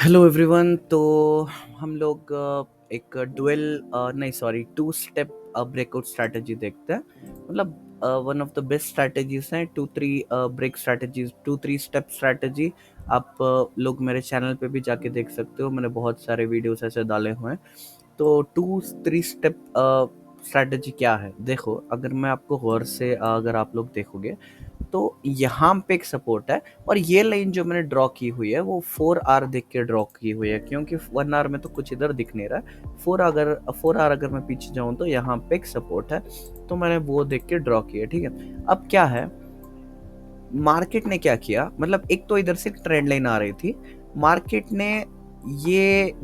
Hello everyone. तो हम लोग एक टू स्टेप ब्रेकआउट स्ट्रैटेजी देखते हैं। मतलब one of the best strategies हैं, two three break strategies, two three step strategy. आप लोग मेरे चैनल पे भी जाके देख सकते हो, मैंने बहुत सारे वीडियोस ऐसे डाले हुए हैं। तो टू थ्री स्टेप स्ट्रैटेजी क्या है, देखो अगर मैं आपको गौर से अगर आप लोग देखोगे तो यहाँ पे एक सपोर्ट है। और ये लाइन जो मैंने ड्रॉ की हुई है वो 4 आवर देख के ड्रॉ की हुई है, क्योंकि 1 आवर में तो कुछ इधर दिख नहीं रहा है। 4 आवर अगर मैं पीछे जाऊं तो यहाँ पे एक सपोर्ट है, तो मैंने वो देख के ड्रॉ किया। ठीक है, अब क्या है, मार्केट ने क्या किया, मतलब एक तो इधर से ट्रेंड लाइन आ रही थी, मार्केट ने ये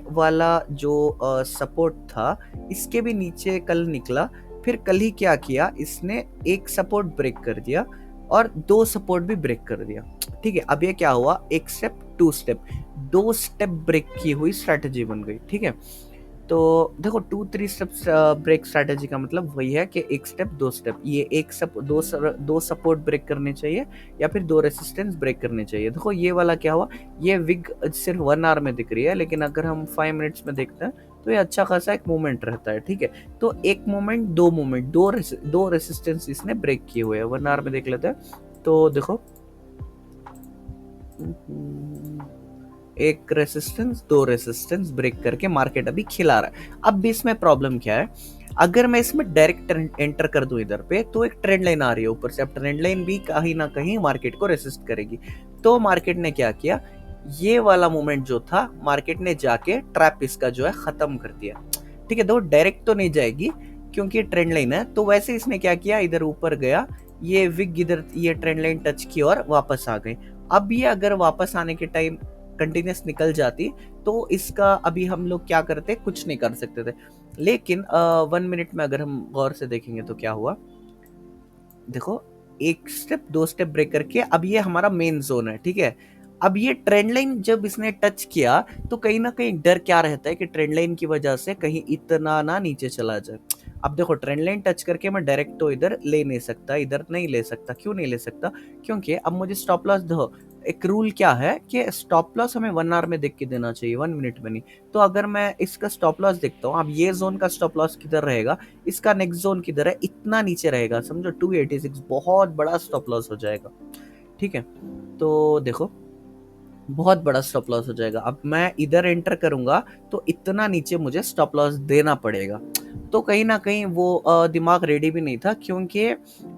वाला जो सपोर्ट था इसके भी नीचे कल निकला। फिर कल ही क्या किया, इसने एक सपोर्ट ब्रेक कर दिया और दो सपोर्ट भी ब्रेक कर दिया। ठीक है, अब ये क्या हुआ, एक स्टेप टू स्टेप, दो स्टेप ब्रेक की हुई स्ट्रैटेजी बन गई। ठीक है, तो देखो two three steps break strategy का मतलब वही है कि एक स्टेप दो स्टेप, ये दो सपोर्ट ब्रेक करने चाहिए या फिर दो रेसिस्टेंस ब्रेक करने चाहिए। देखो ये वाला क्या हुआ, ये विग सिर्फ 1 आवर में दिख रही है, लेकिन अगर हम 5 मिनट्स में देखते हैं तो ये अच्छा खासा एक मूवमेंट रहता है। ठीक है, तो एक मूवमेंट, दो रेसिस्टेंस इसने ब्रेक किए हुए हैं। 1 आवर में देख लेते हैं, तो देखो एक रेसिस्टेंस, दो रेसिस्टेंस ब्रेक करके मार्केट अभी खिला रहा है। अब भी इसमें प्रॉब्लम क्या है, अगर मैं इसमें डायरेक्ट एंटर कर दूं इधर पे तो एक ट्रेंड लाइन आ रही है ऊपर से। अब ट्रेंड लाइन भी कहीं ना कहीं मार्केट को रेसिस्ट करेगी। तो मार्केट ने क्या किया, ये वाला मूवमेंट जो था मार्केट ने जाके ट्रैप इसका जो है खत्म कर दिया। ठीक है, तो डायरेक्ट तो नहीं जाएगी क्योंकि ट्रेंड लाइन है, तो वैसे इसने क्या किया, इधर ऊपर गया, ये विग इधर ये ट्रेंड लाइन टच की और वापस आ गई। अब ये अगर वापस आने के टाइम कंटिन्यूस निकल जाती तो इसका अभी हम लोग क्या करते, कुछ नहीं कर सकते थे। लेकिन 1 मिनट में अगर हम गौर से देखेंगे तो क्या हुआ, देखो एक स्टेप दो स्टेप ब्रेक करके अब ये हमारा मेन जोन है। ठीक है, अब ये ट्रेंड लाइन जब इसने टच किया तो कहीं ना कहीं डर क्या रहता है कि ट्रेंड लाइन की वजह से कहीं इतना ना नीचे चला जाए। अब देखो ट्रेंड लाइन टच करके मैं डायरेक्ट तो इधर ले नहीं सकता, इधर नहीं ले सकता। क्यों नहीं ले सकता, क्योंकि अब मुझे स्टॉप लॉस दो। एक रूल क्या है कि स्टॉप लॉस हमें 1 आवर में देख के देना चाहिए, 1 मिनट में नहीं। तो अगर मैं इसका स्टॉप लॉस देखता हूँ, अब ये जोन का स्टॉप लॉस किधर रहेगा, इसका नेक्स्ट जोन किधर है, इतना नीचे रहेगा, समझो 286, बहुत बड़ा स्टॉप लॉस हो जाएगा। ठीक है, तो देखो बहुत बड़ा स्टॉप लॉस हो जाएगा। अब मैं इधर एंटर करूंगा तो इतना नीचे मुझे स्टॉप लॉस देना पड़ेगा। तो कहीं ना कहीं वो दिमाग रेडी भी नहीं था, क्योंकि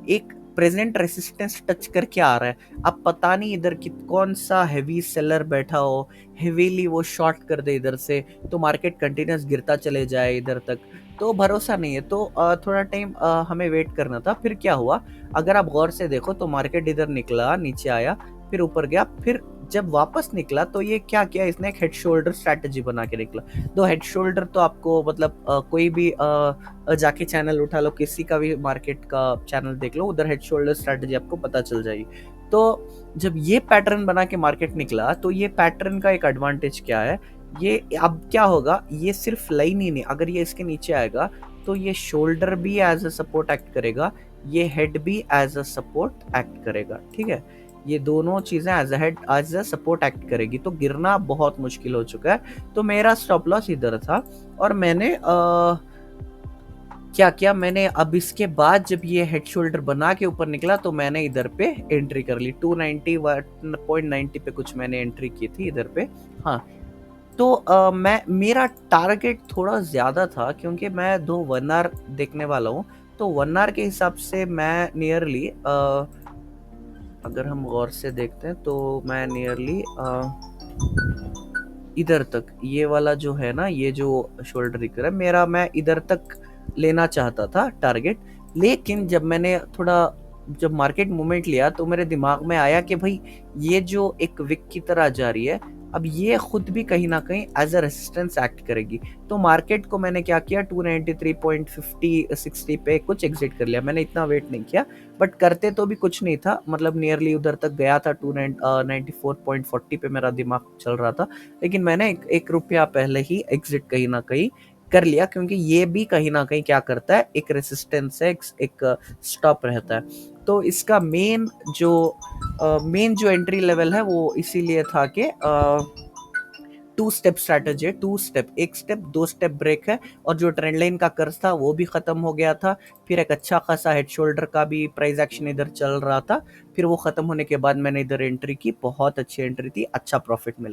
एक प्रेजेंट रेसिस्टेंस टच करके आ रहा है। अब पता नहीं इधर कौन सा हैवी सेलर बैठा हो, हेवीली वो शॉर्ट कर दे इधर से, तो मार्केट कंटिन्यूस गिरता चले जाए इधर तक, तो भरोसा नहीं है। तो थोड़ा टाइम हमें वेट करना था। फिर क्या हुआ, अगर आप गौर से देखो तो मार्केट इधर निकला, नीचे आया, फिर ऊपर गया, फिर जब वापस निकला तो ये क्या किया, इसने एक हेड शोल्डर स्ट्रैटेजी बना के निकला। दो हेड शोल्डर तो आपको मतलब कोई भी जाके चैनल उठा लो, किसी का भी मार्केट का चैनल देख लो, उधर हेड शोल्डर स्ट्रैटेजी आपको पता चल जाएगी। तो जब ये पैटर्न बना के मार्केट निकला तो ये पैटर्न का एक एडवांटेज क्या है, ये अब क्या होगा, ये सिर्फ लाइन ही नहीं, अगर ये इसके नीचे आएगा तो ये शोल्डर भी एज अ सपोर्ट एक्ट करेगा, ये हेड भी एज अ सपोर्ट एक्ट करेगा। ठीक है, ये दोनों चीजें as a head as a support act करेगी, तो गिरना बहुत मुश्किल हो चुका है। तो मेरा स्टॉप लॉस इधर था और मैंने क्या किया, मैंने अब इसके बाद जब ये हेड शोल्डर बना के ऊपर निकला तो मैंने इधर पे एंट्री कर ली, 290.90 पे कुछ मैंने एंट्री की थी इधर पे। हाँ, तो मैं मेरा टारगेट थोड़ा ज्यादा था, क्योंकि मैं 1 आवर देखने वाला हूँ। तो 1 आवर के हिसाब से मैं नियरली अगर हम गौर से देखते हैं तो मैं नियरली इधर तक, ये वाला जो है ना, ये जो शोल्डर दिख रहा है मेरा, मैं इधर तक लेना चाहता था टारगेट। लेकिन जब मार्केट मूवमेंट लिया तो मेरे दिमाग में आया कि भाई ये जो एक विक की तरह जा रही है, अब ये खुद भी कहीं ना कहीं एज अ रेसिस्टेंस एक्ट करेगी। तो मार्केट को मैंने क्या किया, 293.50-60 पे कुछ एग्जिट कर लिया। मैंने इतना वेट नहीं किया, बट करते तो भी कुछ नहीं था, मतलब नियरली उधर तक गया था, 294.40 पे मेरा दिमाग चल रहा था। लेकिन मैंने एक रुपया पहले ही एग्जिट कहीं ना कहीं कर लिया, क्योंकि ये भी कहीं ना कहीं क्या करता है, एक रेसिस्टेंस है, एक स्टॉप रहता है। तो इसका मेन जो एंट्री लेवल है वो इसीलिए था कि टू स्टेप स्ट्रैटेजी है, टू स्टेप, एक स्टेप, दो स्टेप ब्रेक है। और जो ट्रेंड लाइन का कर्ज था वो भी खत्म हो गया था। फिर एक अच्छा खासा हेड शोल्डर का भी प्राइस एक्शन इधर चल रहा था। फिर वो खत्म होने के बाद मैंने इधर एंट्री की, बहुत अच्छी एंट्री थी, अच्छा प्रॉफिट मिला।